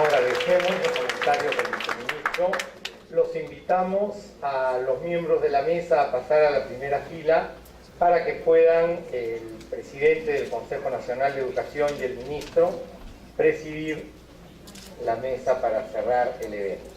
agradecemos los comentarios del viceministro. Los invitamos a los miembros de la mesa a pasar a la primera fila para que puedan el presidente del Consejo Nacional de Educación y el ministro presidir la mesa para cerrar el evento.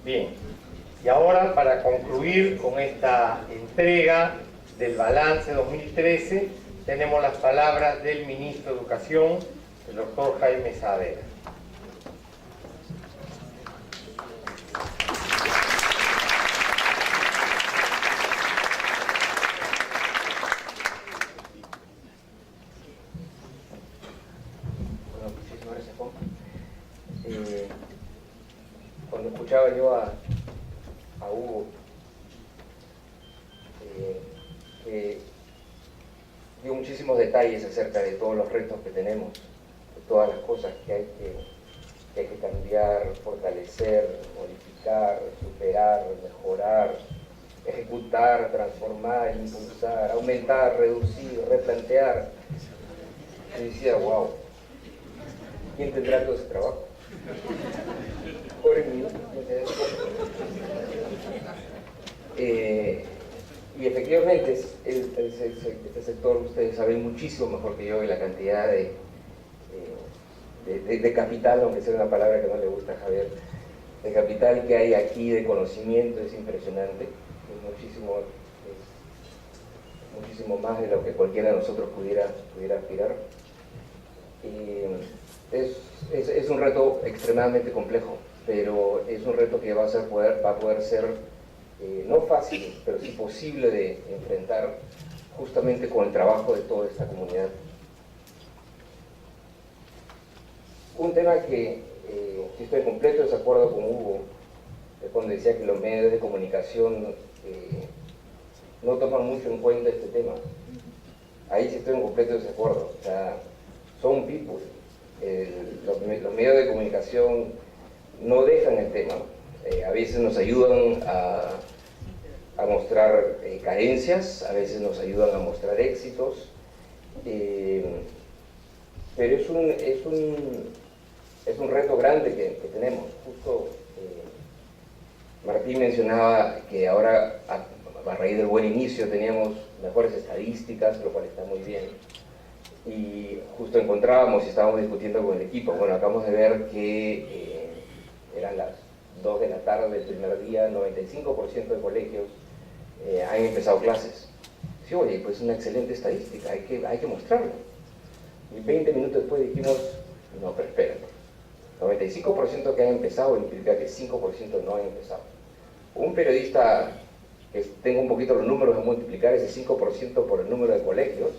Bien, y ahora para concluir con esta entrega del balance 2013, tenemos las palabras del ministro de Educación, el doctor Jaime Saavedra. Bueno, muchísimas gracias, Juan. Cuando escuchaba yo a Hugo, que dio muchísimos detalles acerca de todos los retos que tenemos, de todas las cosas que hay que cambiar, fortalecer, modificar, superar, mejorar, ejecutar, transformar, impulsar, aumentar, reducir, replantear. Yo decía, wow, ¿quién tendrá todo ese trabajo? Pobre mío. Y efectivamente, este sector, ustedes saben muchísimo mejor que yo de la cantidad de capital, aunque sea una palabra que no le gusta a Javier, de capital que hay aquí, de conocimiento, es impresionante, es muchísimo más de lo que cualquiera de nosotros pudiera aspirar. Es un reto extremadamente complejo, pero es un reto que va a poder ser no fácil, pero sí posible de enfrentar justamente con el trabajo de toda esta comunidad. Un tema que estoy en completo desacuerdo con Hugo, cuando decía que los medios de comunicación no toman mucho en cuenta este tema. Ahí sí estoy en completo desacuerdo. O sea, son people. Los medios de comunicación no dejan el tema. A veces nos ayudan a mostrar carencias, a veces nos ayudan a mostrar éxitos, pero es un reto grande que tenemos. Justo Martín mencionaba que ahora, a raíz del buen inicio, teníamos mejores estadísticas, lo cual está muy bien. Y justo encontrábamos y estábamos discutiendo con el equipo. Bueno, acabamos de ver que eran las 2 de la tarde del primer día, 95% de colegios han empezado clases. Sí, oye, pues es una excelente estadística, hay que mostrarlo. Y 20 minutos después dijimos, no, pero espérate, 95% que han empezado implica que 5% no han empezado. Un periodista que tenga un poquito los números, a multiplicar ese 5% por el número de colegios,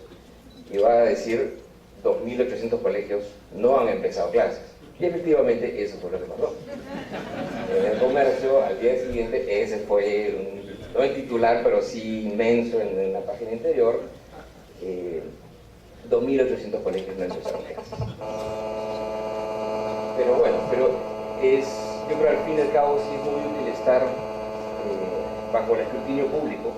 y va a decir 2.800 colegios no han empezado clases. Y efectivamente eso fue lo que pasó. En el Comercio, al día siguiente, ese fue, no el titular, pero sí inmenso en la página interior, 2.800 colegios no empezaron clases. Pero bueno, yo creo al fin y al cabo sí es muy útil estar bajo el escrutinio público,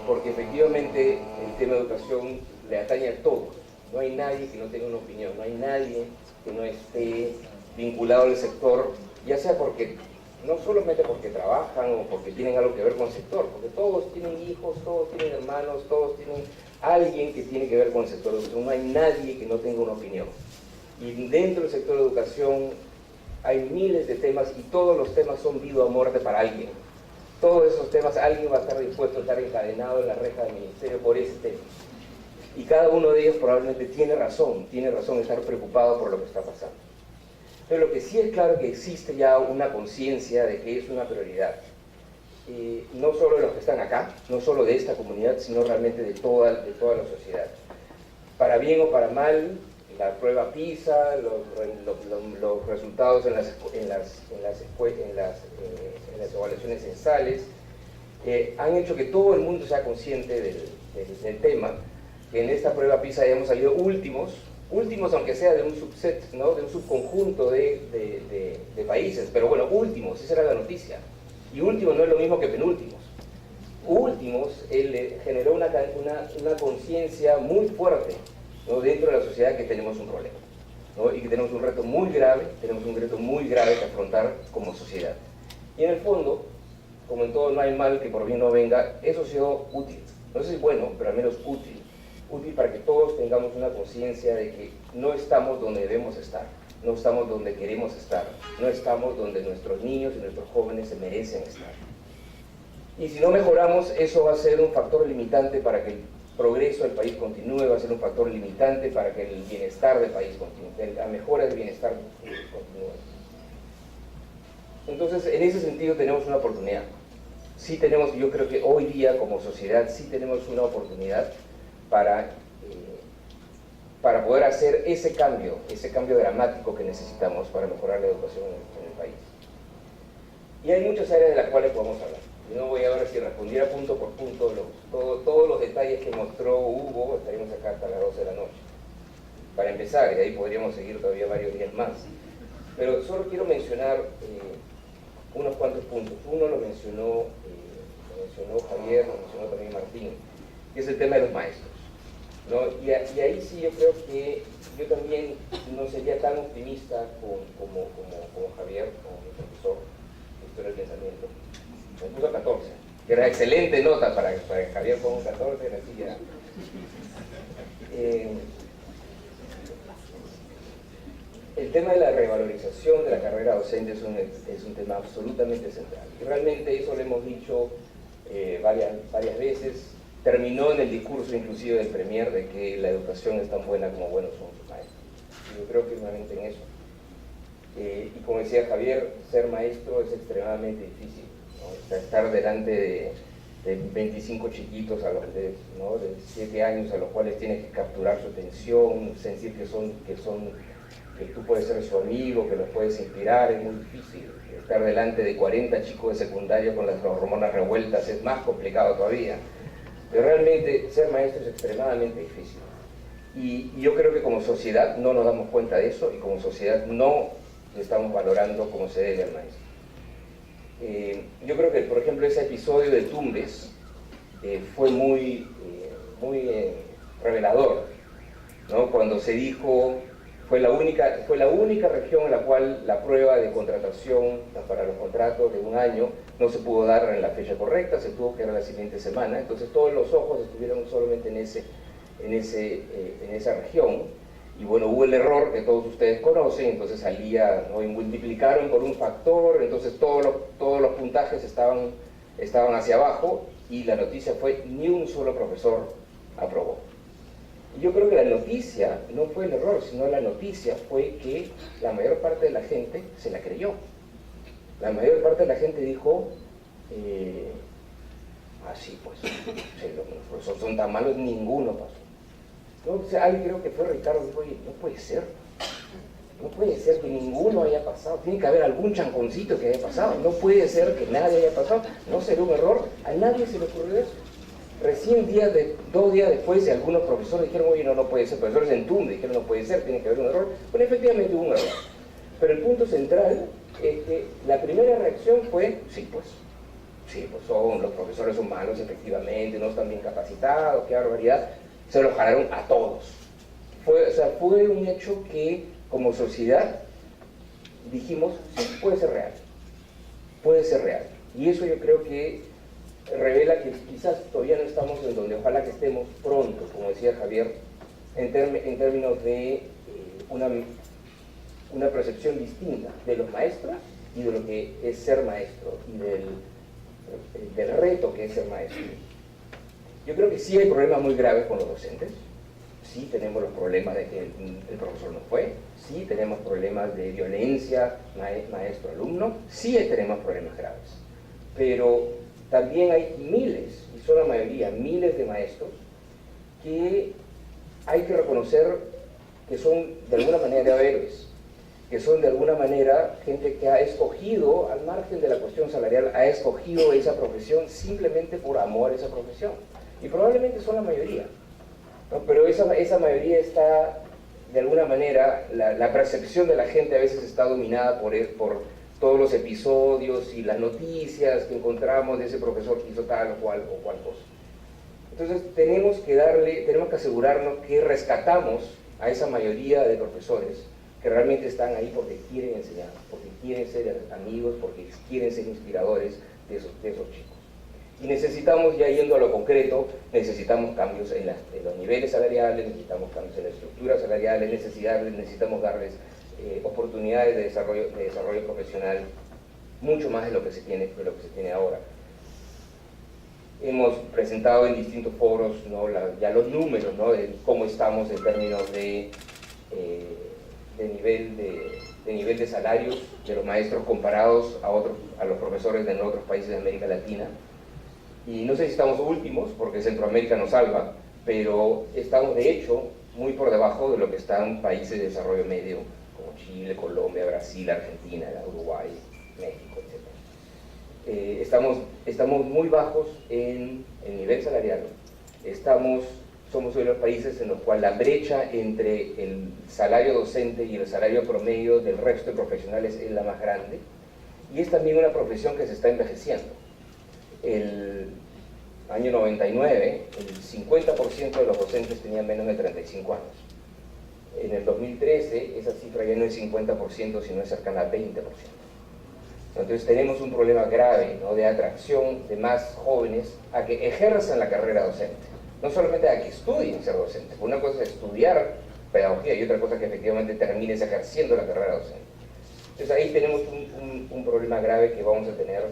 porque efectivamente el tema de educación le atañe a todos. No hay nadie que no tenga una opinión, no hay nadie que no esté vinculado al sector, ya sea no solamente porque trabajan o porque tienen algo que ver con el sector, porque todos tienen hijos, todos tienen hermanos, todos tienen alguien que tiene que ver con el sector de educación. No hay nadie que no tenga una opinión. Y dentro del sector de educación hay miles de temas y todos los temas son vida o muerte para alguien. Todos esos temas, alguien va a estar dispuesto a estar encadenado en la reja del ministerio por ese tema. Y cada uno de ellos probablemente tiene razón de estar preocupado por lo que está pasando. Pero lo que sí es claro es que existe ya una conciencia de que es una prioridad. No solo de los que están acá, no solo de esta comunidad, sino realmente de toda la sociedad. Para bien o para mal, la prueba PISA, los resultados en las evaluaciones censales, han hecho que todo el mundo sea consciente del tema, que en esta prueba PISA hayamos salido últimos aunque sea de un subset, ¿no? De un subconjunto de países, pero bueno, últimos, esa era la noticia. Y últimos no es lo mismo que penúltimos. Últimos, él generó una conciencia muy fuerte, ¿no? Dentro de la sociedad, que tenemos un problema, ¿no? Y que tenemos un reto muy grave, que afrontar como sociedad. Y en el fondo, como en todo, no hay mal que por bien no venga, eso ha sido útil. No sé si bueno, pero al menos útil para que todos tengamos una conciencia de que no estamos donde debemos estar, no estamos donde queremos estar, no estamos donde nuestros niños y nuestros jóvenes se merecen estar. Y si no mejoramos, eso va a ser un factor limitante para que el progreso del país continúe, va a ser un factor limitante para que el bienestar del país continúe, la mejora del bienestar continúe. Entonces, en ese sentido tenemos una oportunidad. Sí tenemos, yo creo que hoy día como sociedad sí tenemos una oportunidad para poder hacer ese cambio dramático que necesitamos para mejorar la educación en el país. Y hay muchas áreas de las cuales podemos hablar. Yo no voy a ver si respondiera punto por punto todos los detalles que mostró Hugo, estaríamos acá hasta las 12 de la noche. Para empezar, y de ahí podríamos seguir todavía varios días más. Pero solo quiero mencionar unos cuantos puntos. Uno lo mencionó Javier, lo mencionó también Martín, que es el tema de los maestros, ¿no? Y ahí sí yo creo que yo también no sería tan optimista como Javier, como mi profesor de Historia del Pensamiento. Me puso 14, que era excelente nota para que Javier ponga un 14, así ya. El tema de la revalorización de la carrera docente es un tema absolutamente central. Y realmente eso lo hemos dicho varias veces. Terminó en el discurso inclusive del Premier de que la educación es tan buena como buenos son sus maestros. Y yo creo que realmente en eso. Y como decía Javier, ser maestro es extremadamente difícil, ¿no? O sea, estar delante de 25 chiquitos de 7 años a los cuales tienes que capturar su atención, sentir que tú puedes ser su amigo, que los puedes inspirar, es muy difícil. Estar delante de 40 chicos de secundaria con las hormonas revueltas es más complicado todavía. Pero realmente ser maestro es extremadamente difícil. Y yo creo que como sociedad no nos damos cuenta de eso y como sociedad no estamos valorando como se debe al maestro. Yo creo que, por ejemplo, ese episodio de Tumbes fue muy revelador, ¿no? Cuando se dijo, fue la única región en la cual la prueba de contratación para los contratos de un año no se pudo dar en la fecha correcta, se tuvo que dar la siguiente semana. Entonces todos los ojos estuvieron solamente en esa región, y bueno, hubo el error que todos ustedes conocen, entonces salía, ¿no? Y multiplicaron por un factor, entonces todos los puntajes estaban hacia abajo, y la noticia fue: ni un solo profesor aprobó. Y yo creo que la noticia no fue el error, sino la noticia fue que la mayor parte de la gente se la creyó. La mayor parte de la gente dijo, sí, pues, los profesores son tan malos, ninguno pasó. Entonces, ahí creo que fue Ricardo, dijo: oye, no puede ser que ninguno haya pasado, tiene que haber algún chanconcito que haya pasado, no puede ser que nadie haya pasado, no será un error, a nadie se le ocurrió eso. Recién 2 días después, algunos profesores dijeron: oye, no puede ser, profesores en TUM dijeron: no puede ser, tiene que haber un error. Bueno, efectivamente hubo un error, pero el punto central es que la primera reacción fue: los profesores son malos, efectivamente, no están bien capacitados, qué barbaridad. Se los jalaron a todos. Fue un hecho que como sociedad dijimos: sí, puede ser real. Y eso yo creo que revela que quizás todavía no estamos en donde ojalá que estemos pronto, como decía Javier, en términos de una percepción distinta de los maestros y de lo que es ser maestro y del reto que es ser maestro. Yo creo que sí hay problemas muy graves con los docentes, sí tenemos los problemas de que el profesor no fue, sí tenemos problemas de violencia maestro-alumno, sí tenemos problemas graves, pero también hay miles, y son la mayoría, miles de maestros que hay que reconocer que son de alguna manera héroes, que son de alguna manera gente que ha escogido, al margen de la cuestión salarial, ha escogido esa profesión simplemente por amor a esa profesión. y probablemente son la mayoría, ¿no? Pero esa mayoría está, de alguna manera, la percepción de la gente a veces está dominada por todos los episodios y las noticias que encontramos de ese profesor que hizo tal o cual cosa. Entonces tenemos que asegurarnos que rescatamos a esa mayoría de profesores que realmente están ahí porque quieren enseñar, porque quieren ser amigos, porque quieren ser inspiradores de esos chicos. Y necesitamos, ya yendo a lo concreto, necesitamos cambios en los niveles salariales, necesitamos cambios en la estructura salarial, necesitamos darles oportunidades de desarrollo profesional, mucho más de lo que se tiene ahora. Hemos presentado en distintos foros, ¿no?, ya los números, ¿no?, de cómo estamos en términos de nivel de salarios de los maestros comparados a los profesores de otros países de América Latina. Y no sé si estamos últimos, porque Centroamérica nos salva, pero estamos de hecho muy por debajo de lo que están países de desarrollo medio, como Chile, Colombia, Brasil, Argentina, Uruguay, México, etc. Estamos muy bajos en el nivel salarial. Somos uno de los países en los cuales la brecha entre el salario docente y el salario promedio del resto de profesionales es la más grande, y es también una profesión que se está envejeciendo. El año 99, el 50% de los docentes tenían menos de 35 años. En el 2013, esa cifra ya no es 50%, sino es cercana al 20%. Entonces tenemos un problema grave, ¿no?, de atracción de más jóvenes a que ejerzan la carrera docente. No solamente a que estudien ser docentes, una cosa es estudiar pedagogía y otra cosa que efectivamente termines ejerciendo la carrera docente. Entonces ahí tenemos un problema grave que vamos a tener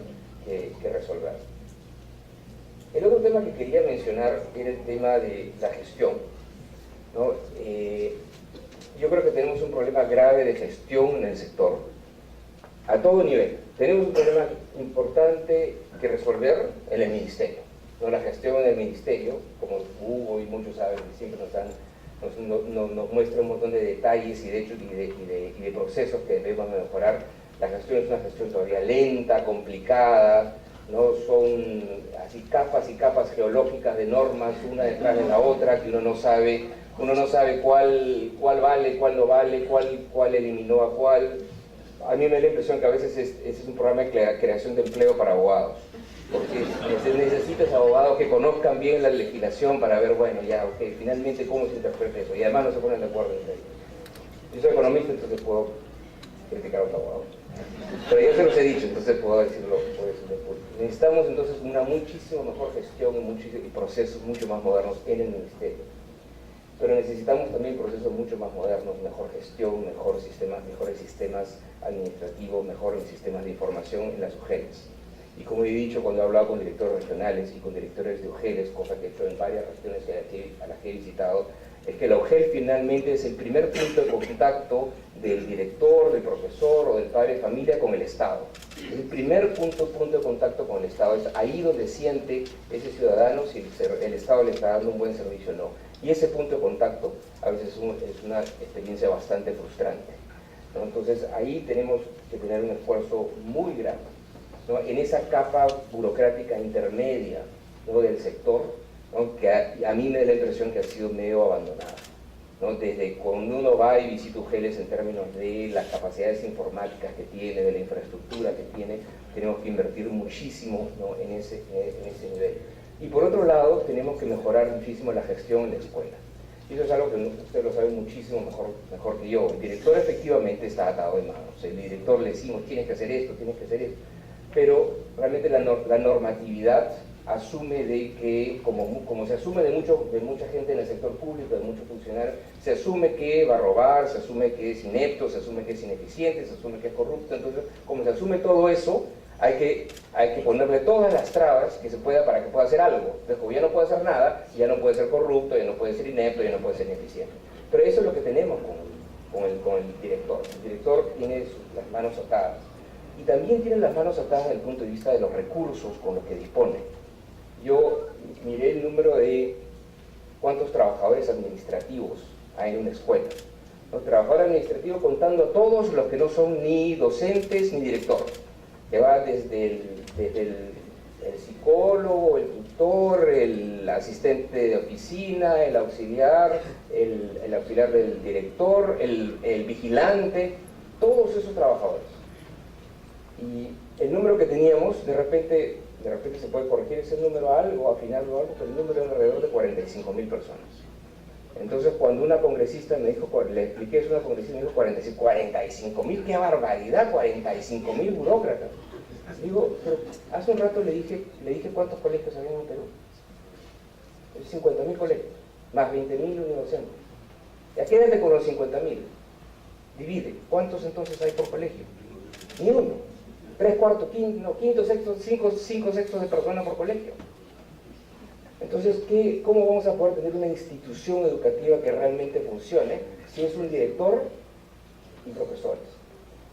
que resolver. El otro tema que quería mencionar era el tema de la gestión, ¿no? Yo creo que tenemos un problema grave de gestión en el sector, a todo nivel. Tenemos un problema importante que resolver en el ministerio, ¿no? La gestión en el ministerio, como Hugo y muchos saben, siempre nos muestra un montón de detalles y de hechos y de procesos que debemos mejorar. La gestión es una gestión todavía lenta, complicada, ¿no? Son así capas y capas geológicas de normas, una detrás de la otra, que uno no sabe cuál vale, cuál no vale, cuál eliminó a cuál. A mí me da la impresión que a veces ese es un programa de creación de empleo para abogados, porque necesitas abogados que conozcan bien la legislación para ver, bueno, ya, ok, finalmente cómo se interpreta eso, y además no se ponen de acuerdo entre ellos. Yo soy economista, entonces puedo criticar a los abogados, pero yo se los he dicho, entonces puedo decirlo. Necesitamos entonces una muchísimo mejor gestión y procesos mucho más modernos en el ministerio, pero necesitamos también procesos mucho más modernos, mejor gestión, mejores sistemas administrativos, mejores sistemas de información en las UGELs. Y como he dicho cuando he hablado con directores regionales y con directores de UGELs, cosa que he hecho en varias regiones a las que he visitado, es que la UGEL finalmente es el primer punto de contacto del director, del profesor o del padre de familia con el Estado. Es el primer punto de contacto con el Estado, es ahí donde siente ese ciudadano si el Estado le está dando un buen servicio o no. Y ese punto de contacto a veces es una experiencia bastante frustrante, ¿no? Entonces ahí tenemos que tener un esfuerzo muy grande, ¿no?, en esa capa burocrática intermedia, ¿no?, del sector, ¿no?, que a mí me da la impresión que ha sido medio abandonada, ¿no? Desde cuando uno va y visita UGELs en términos de las capacidades informáticas que tiene, de la infraestructura que tiene, tenemos que invertir muchísimo, ¿no?, en ese nivel. Y por otro lado, tenemos que mejorar muchísimo la gestión en la escuela. Y eso es algo que ustedes lo saben muchísimo mejor que yo. El director efectivamente está atado de manos. El director le decimos, tienes que hacer esto, tienes que hacer esto. Pero realmente la normatividad asume de que, como se asume de mucha gente en el sector público, de muchos funcionarios, se asume que va a robar, se asume que es inepto, se asume que es ineficiente, se asume que es corrupto. Entonces, como se asume todo eso, hay que ponerle todas las trabas que se pueda para que pueda hacer algo. Entonces, como ya no puede hacer nada, ya no puede ser corrupto, ya no puede ser inepto, ya no puede ser ineficiente. Pero eso es lo que tenemos con el director. El director tiene las manos atadas. Y también tiene las manos atadas desde el punto de vista de los recursos con los que dispone. Yo miré el número de cuántos trabajadores administrativos hay en una escuela. Los trabajadores administrativos contando a todos los que no son ni docentes ni director, que va desde el psicólogo, el tutor, el asistente de oficina, el auxiliar, el auxiliar del director, el vigilante, todos esos trabajadores. Y el número que teníamos, de repente se puede corregir ese número a algo, afinarlo a algo, pero el número era alrededor de 45.000 personas. Entonces, cuando una congresista me dijo, le expliqué eso a una congresista, me dijo 45.000, qué barbaridad, 45.000 burócratas. Digo, pero hace un rato le dije cuántos colegios había en Perú. 50.000 colegios, más 20.000 universidades. ¿Ya quédate con los 50.000? Divide. ¿Cuántos entonces hay por colegio? Ni uno. 3/4, quinto, sexto, 5 sextos de personas por colegio. Entonces, ¿cómo vamos a poder tener una institución educativa que realmente funcione si es un director y profesores?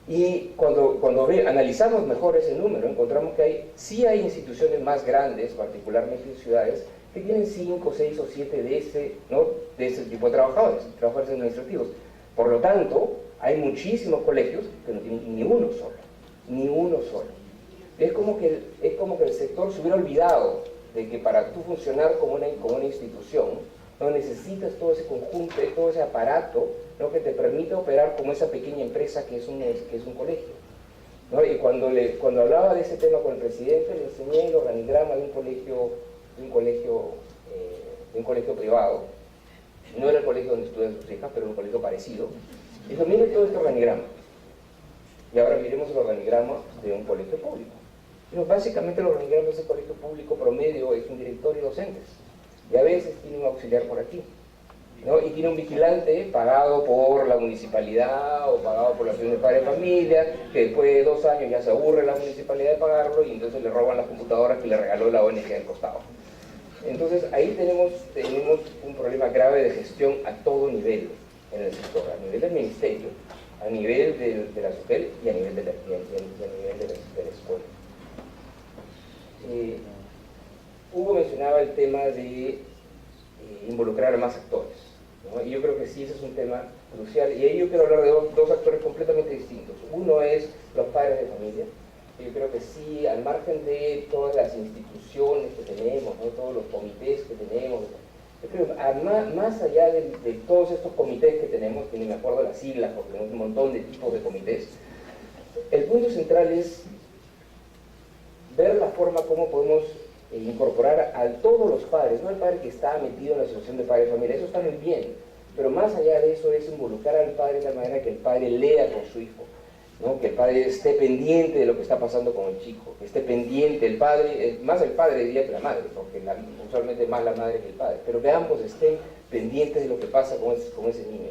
Y cuando analizamos mejor ese número, encontramos que sí hay instituciones más grandes, particularmente en ciudades, que tienen 5, 6 o 7 de ese tipo de trabajadores administrativos. Por lo tanto, hay muchísimos colegios que no tienen ni uno solo. Es como que el sector se hubiera olvidado de que para tú funcionar como una institución, no necesitas todo ese conjunto, todo ese aparato, ¿no?, que te permita operar como esa pequeña empresa que es un colegio, ¿no? Y cuando hablaba de ese tema con el presidente, le enseñé el organigrama de un colegio privado. No era el colegio donde estudian sus hijas, pero era un colegio parecido. Dijo, mire todo este organigrama. Y ahora miremos el organigrama de un colegio público. Pero básicamente el organigrama de ese colegio público promedio es un director y docentes. Y a veces tiene un auxiliar por aquí, ¿no? Y tiene un vigilante pagado por la municipalidad o pagado por la Asociación de Padres de Familia, que después de 2 años ya se aburre la municipalidad de pagarlo y entonces le roban las computadoras que le regaló la ONG del costado. Entonces ahí tenemos un problema grave de gestión a todo nivel en el sector, a nivel del ministerio, a nivel de la SUGEL y a nivel de la escuela. Hugo mencionaba el tema de involucrar a más actores, ¿no? Y yo creo que sí, ese es un tema crucial, y ahí yo quiero hablar de dos actores completamente distintos. Uno es los padres de familia. Yo creo que sí, al margen de todas las instituciones que tenemos, ¿no?, todos los comités que tenemos, yo creo que más allá de todos estos comités que tenemos, que ni me acuerdo las siglas porque tenemos un montón de tipos de comités, el punto central es ver la forma como podemos incorporar a todos los padres, no al padre que está metido en la asociación de padres de familia, eso está muy bien, pero más allá de eso es involucrar al padre de tal manera que el padre lea con su hijo, ¿no?, que el padre esté pendiente de lo que está pasando con el chico, que esté pendiente, el padre, más el padre diría que la madre, porque usualmente más la madre que el padre, pero que ambos estén pendientes de lo que pasa con ese niño.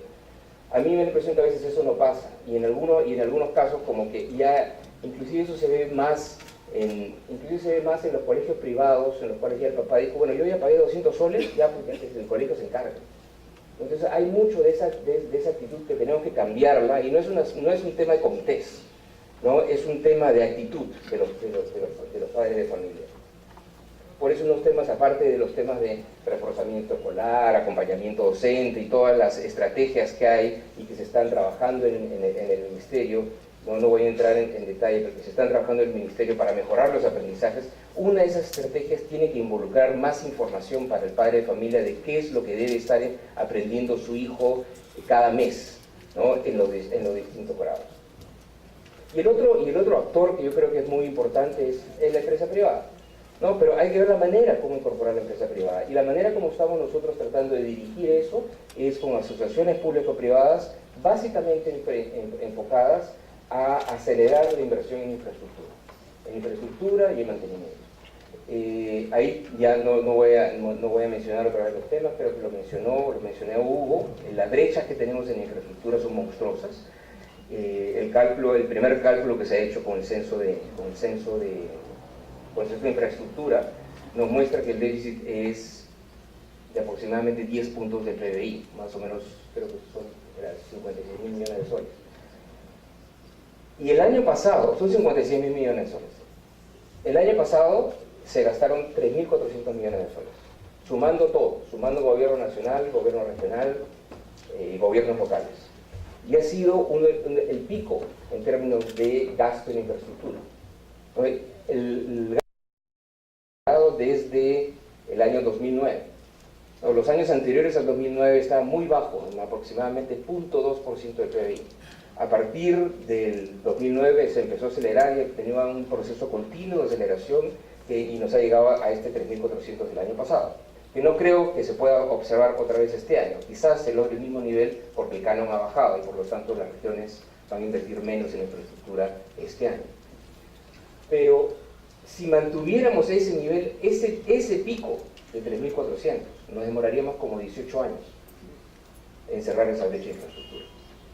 A mí me da la impresión que a veces eso no pasa, y en algunos casos como que ya, inclusive eso se ve más en los colegios privados, en los cuales ya el papá dijo, bueno, yo ya pagué 200 soles, ya porque el colegio se encarga. Entonces hay mucho de esa actitud que tenemos que cambiarla, y no es un tema de comités, ¿no?, es un tema de actitud de los padres de familia. Por eso unos temas, aparte de los temas de reforzamiento escolar, acompañamiento docente y todas las estrategias que hay y que se están trabajando en el ministerio, no voy a entrar en detalle, porque se están trabajando en el ministerio para mejorar los aprendizajes. Una de esas estrategias tiene que involucrar más información para el padre de familia de qué es lo que debe estar aprendiendo su hijo cada mes, ¿no?, en los distintos grados. Y el otro actor que yo creo que es muy importante es la empresa privada, ¿no? Pero hay que ver la manera como incorporar la empresa privada, y la manera como estamos nosotros tratando de dirigir eso es con asociaciones público-privadas básicamente enfocadas a acelerar la inversión en infraestructura y en mantenimiento. Ahí ya no voy a mencionar otra vez los temas, creo que lo mencioné a Hugo. Las brechas que tenemos en infraestructura son monstruosas. El primer cálculo que se ha hecho con el censo de infraestructura nos muestra que el déficit es de aproximadamente 10 puntos del PBI, más o menos, creo que son 56.000 millones de soles. Y el año pasado, son 56.000 millones de soles. El año pasado se gastaron 3.400 millones de soles, sumando todo, sumando gobierno nacional, gobierno regional y gobiernos locales. Y ha sido el pico en términos de gasto en infraestructura. El gasto desde año 2009. No, los años anteriores al 2009 estaban muy bajos, en aproximadamente 0.2% del PBI. A partir del 2009 se empezó a acelerar y tenía un proceso continuo de aceleración y nos ha llegado a este 3.400 del año pasado. Que no creo que se pueda observar otra vez este año. Quizás se logre el mismo nivel porque el canon ha bajado y por lo tanto las regiones van a invertir menos en infraestructura este año. Pero si mantuviéramos ese nivel, ese pico de 3.400, nos demoraríamos como 18 años en cerrar esa brecha de infraestructura.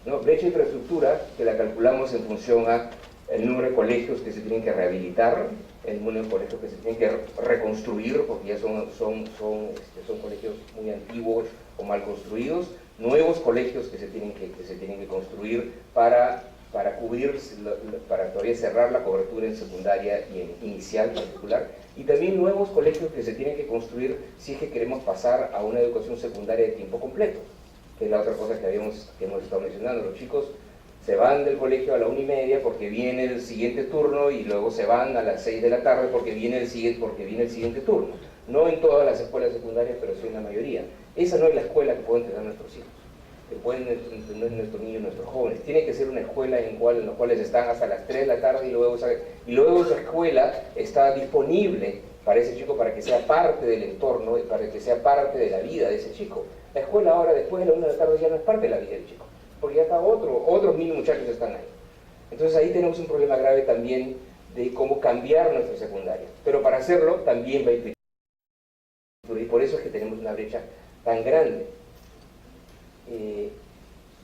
¿No? Brecha de infraestructura que la calculamos en función a el número de colegios que se tienen que rehabilitar, el número de colegios que se tienen que reconstruir porque ya son colegios muy antiguos o mal construidos, nuevos colegios que se tienen que construir para cubrir, para todavía cerrar la cobertura en secundaria y en inicial particular, y también nuevos colegios que se tienen que construir si es que queremos pasar a una educación secundaria de tiempo completo, que es la otra cosa que hemos estado mencionando. Los chicos se van del colegio a la 1:30 porque viene el siguiente turno y luego se van a las 6 de la tarde porque viene el siguiente turno. No en todas las escuelas secundarias, pero sí en la mayoría. Esa no es la escuela que pueden tener nuestros hijos, que pueden entender nuestros niños, nuestros jóvenes. Tiene que ser una escuela en la cual están hasta las 3 de la tarde y luego esa escuela está disponible para ese chico, para que sea parte del entorno, para que sea parte de la vida de ese chico. La escuela ahora, después de la 1 de la tarde, ya no es parte de la vida del chico, porque ya está otros mil muchachos están ahí. Entonces ahí tenemos un problema grave también de cómo cambiar nuestra secundaria. Pero para hacerlo también va a implicar, y por eso es que tenemos una brecha tan grande.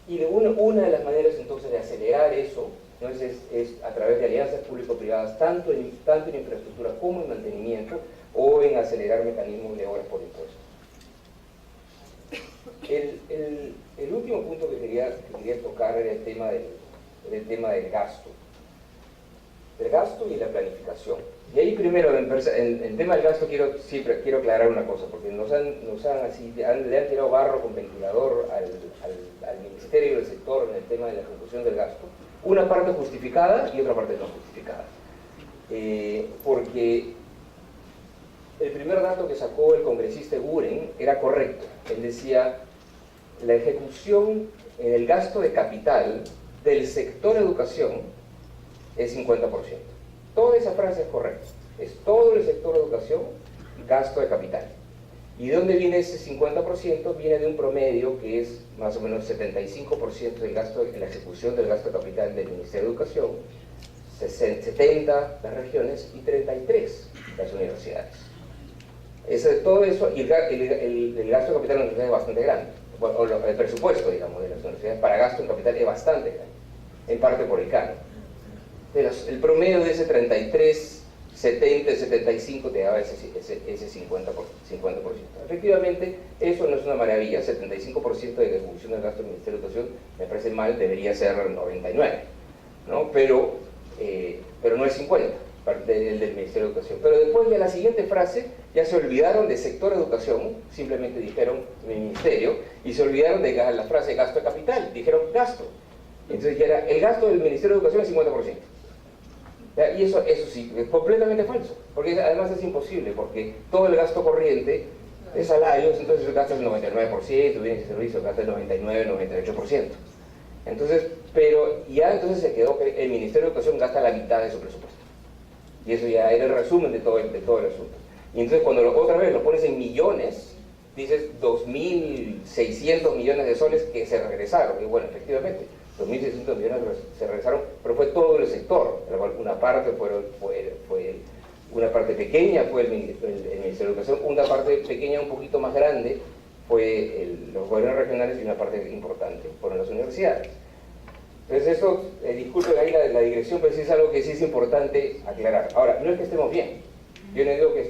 Y una de las maneras entonces de acelerar eso, ¿no? es a través de alianzas público-privadas, tanto en infraestructura como en mantenimiento, o en acelerar mecanismos de obras por impuestos. El último punto que quería tocar era el tema del gasto y la planificación. Y ahí primero, en el tema del gasto, quiero aclarar una cosa, porque le han tirado barro con ventilador al ministerio del sector en el tema de la ejecución del gasto, una parte justificada y otra parte no justificada. Porque el primer dato que sacó el congresista Guren era correcto. Él decía, la ejecución en el gasto de capital del sector educación es 50%. Toda esa frase es correcta. Es todo el sector educación, gasto de capital. ¿Y de dónde viene ese 50%? Viene de un promedio que es más o menos 75% del gasto, la ejecución del gasto de capital del Ministerio de Educación, 70 las regiones y 33 las universidades. Todo eso, y el gasto de capital en las universidades es bastante grande. O el presupuesto, digamos, de las universidades para gasto en capital es bastante grande, en parte por el canon. El promedio de ese 33, 70, 75 te daba ese 50%. Efectivamente, eso no es una maravilla. 75% de la ejecución del gasto del Ministerio de Educación me parece mal, debería ser 99%, ¿no? Pero no es 50%, del Ministerio de Educación. Pero después de la siguiente frase, ya se olvidaron de sector educación, simplemente dijeron ministerio, y se olvidaron de la frase gasto de capital, dijeron gasto. Entonces ya era, el gasto del Ministerio de Educación es 50%. Y eso sí, es completamente falso, porque además es imposible, porque todo el gasto corriente es salarios, entonces el gasto es el 99%, bienes y servicios, el gasto es el 99, 98%. Entonces, pero ya entonces se quedó que el Ministerio de Educación gasta la mitad de su presupuesto. Y eso ya era el resumen de todo el asunto. Y entonces cuando otra vez lo pones en millones, dices 2.600 millones de soles que se regresaron. Y bueno, efectivamente, 2.600 millones se regresaron, pero fue todo el sector. Una parte una parte pequeña fue el Ministerio de Educación, una parte pequeña un poquito más grande fue los gobiernos regionales y una parte importante fueron las universidades. Entonces esto, disculpen ahí la digresión, pero sí es algo que sí es importante aclarar. Ahora, no es que estemos bien, yo no digo que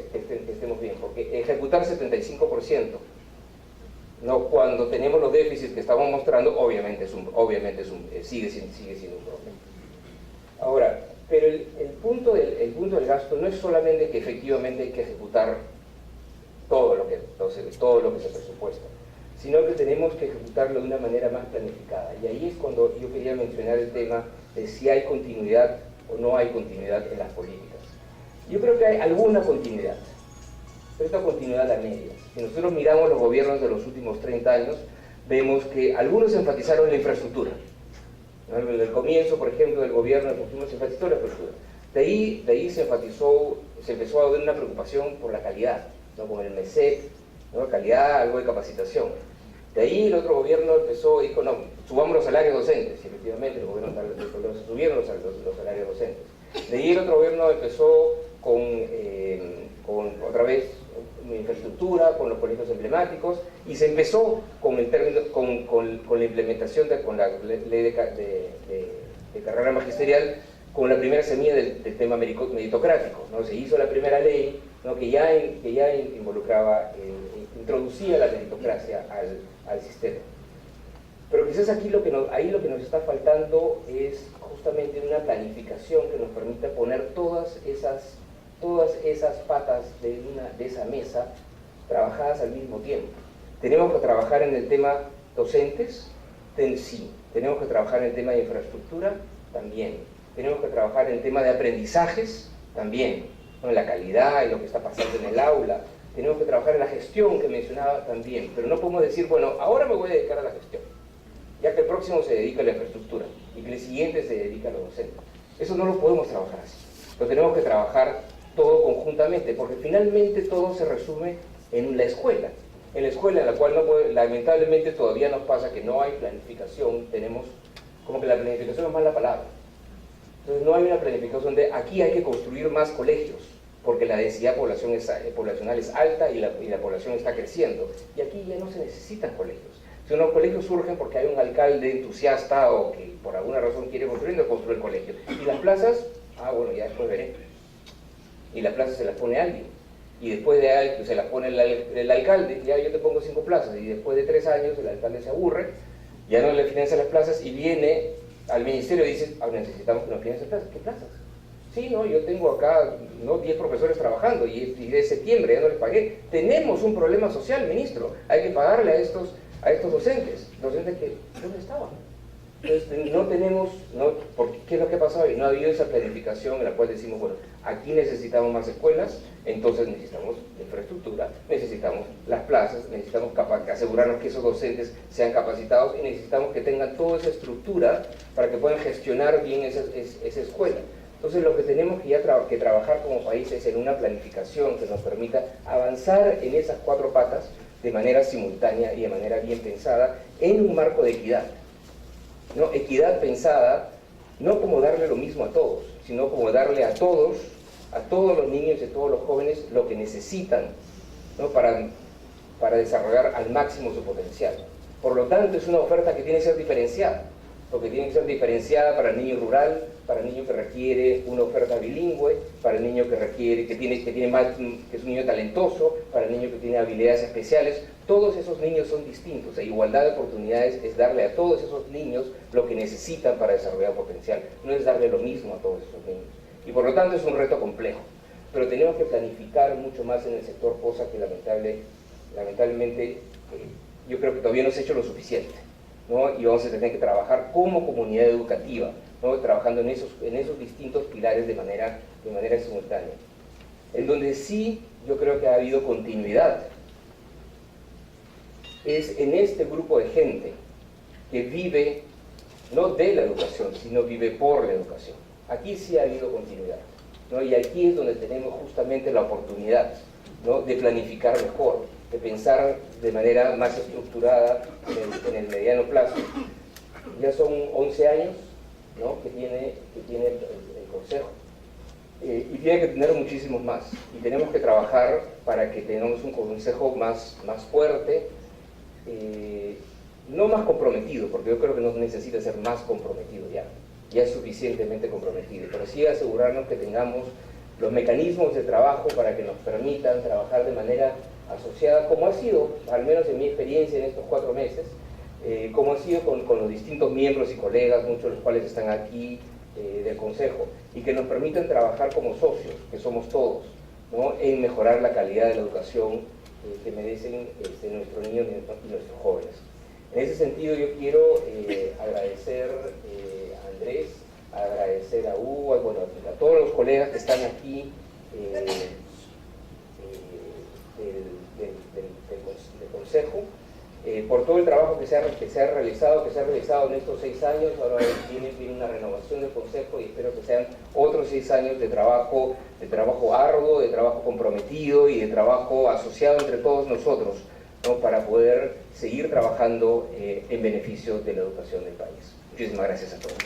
estemos bien, porque ejecutar 75%, ¿no? Cuando tenemos los déficits que estamos mostrando, obviamente sigue siendo un problema. Ahora, pero el punto del gasto no es solamente que efectivamente hay que ejecutar todo lo que se presupuesta, sino que tenemos que ejecutarlo de una manera más planificada. Y ahí es cuando yo quería mencionar el tema de si hay continuidad o no hay continuidad en las políticas. Yo creo que hay alguna continuidad. pero esta continuidad a medias. Si nosotros miramos los gobiernos de los últimos 30 años, vemos que algunos enfatizaron la infraestructura. ¿No? En el comienzo, por ejemplo, del gobierno de Fujimori se enfatizó la infraestructura. De ahí se empezó a ver una preocupación por la calidad, ¿no? Con el MESEC, ¿no? Calidad, algo de capacitación. De ahí el otro gobierno empezó y dijo, no, subamos los salarios docentes, y efectivamente el gobierno subieron los salarios docentes. De ahí el otro gobierno empezó con otra vez infraestructura, con los colegios emblemáticos, y se empezó con la implementación con la ley de carrera magisterial, con la primera semilla del tema meritocrático, ¿no? Se hizo la primera ley, ¿no? que ya involucraba, introducía la meritocracia al sistema. Pero quizás aquí lo que nos está faltando es justamente una planificación que nos permita poner todas esas patas de esa mesa trabajadas al mismo tiempo. Tenemos que trabajar en el tema docentes, sí. Tenemos que trabajar en el tema de infraestructura, también. Tenemos que trabajar en el tema de aprendizajes, también, ¿no? En la calidad y lo que está pasando en el aula. Tenemos que trabajar en la gestión que mencionaba también, pero no podemos decir, bueno, ahora me voy a dedicar a la gestión, ya que el próximo se dedica a la infraestructura y que el siguiente se dedica a lo docente. Eso no lo podemos trabajar así. Lo tenemos que trabajar todo conjuntamente, porque finalmente todo se resume en la escuela. En la escuela en la cual lamentablemente todavía nos pasa que no hay planificación, tenemos como que la planificación es más la palabra. Entonces no hay una planificación de aquí hay que construir más colegios, porque la densidad poblacional es alta y la población está creciendo. Y aquí ya no se necesitan colegios. Si los colegios surgen porque hay un alcalde entusiasta o que por alguna razón quiere construir colegios. Y las plazas, bueno, ya después veré. Y las plazas se las pone alguien. Y después de se las pone el alcalde, ya yo te pongo 5 plazas. Y después de 3 años el alcalde se aburre, ya no le financia las plazas y viene al ministerio y dice, necesitamos que nos financien plazas. ¿Qué plazas? Sí, no, yo tengo acá 10 profesores trabajando y de septiembre ya no les pagué. Tenemos un problema social, ministro. Hay que pagarle a estos docentes que ¿dónde estaban? Entonces no tenemos, ¿qué es lo que ha pasado? Y no ha habido esa planificación en la cual decimos, bueno, aquí necesitamos más escuelas, entonces necesitamos infraestructura, necesitamos las plazas, necesitamos asegurarnos que esos docentes sean capacitados y necesitamos que tengan toda esa estructura para que puedan gestionar bien esa escuela. Entonces lo que tenemos que trabajar como país es en una planificación que nos permita avanzar en esas 4 patas de manera simultánea y de manera bien pensada en un marco de equidad. ¿No? Equidad pensada no como darle lo mismo a todos, sino como darle a todos los niños y a todos los jóvenes lo que necesitan, ¿no? para desarrollar al máximo su potencial. Por lo tanto, es una oferta que tiene que ser diferenciada, porque tiene que ser diferenciada para el niño rural, para el niño que requiere una oferta bilingüe, para el niño que es un niño talentoso, para el niño que tiene habilidades especiales. Todos esos niños son distintos. La igualdad de oportunidades es darle a todos esos niños lo que necesitan para desarrollar potencial. No es darle lo mismo a todos esos niños. Y por lo tanto es un reto complejo. Pero tenemos que planificar mucho más en el sector, cosa que lamentablemente yo creo que todavía no se ha hecho lo suficiente, ¿no? Y vamos a tener que trabajar como comunidad educativa, ¿no? Trabajando en esos distintos pilares de manera simultánea. En donde sí yo creo que ha habido continuidad es en este grupo de gente que vive no de la educación, sino vive por la educación. Aquí sí ha habido continuidad, ¿no? Y aquí es donde tenemos justamente la oportunidad, ¿no? De planificar mejor, de pensar de manera más estructurada en el mediano plazo. Ya son 11 años, ¿no? que tiene el Consejo. Y tiene que tener muchísimos más. Y tenemos que trabajar para que tengamos un Consejo más fuerte, no más comprometido, porque yo creo que no necesita ser más comprometido ya es suficientemente comprometido, pero sí asegurarnos que tengamos los mecanismos de trabajo para que nos permitan trabajar de manera asociada, como ha sido, al menos en mi experiencia en estos 4 meses, como ha sido con los distintos miembros y colegas, muchos de los cuales están aquí del Consejo, y que nos permitan trabajar como socios, que somos todos, ¿no? En mejorar la calidad de la educación que merecen nuestros niños y nuestros jóvenes. En ese sentido yo quiero agradecer a Andrés, agradecer a Hugo, bueno, a todos los colegas que están aquí por todo el trabajo que se ha realizado en estos 6 años. Ahora viene una renovación del Consejo y espero que sean otros 6 años de trabajo arduo, de trabajo comprometido y de trabajo asociado entre todos nosotros, ¿no?, para poder seguir trabajando en beneficio de la educación del país. Muchísimas gracias a todos.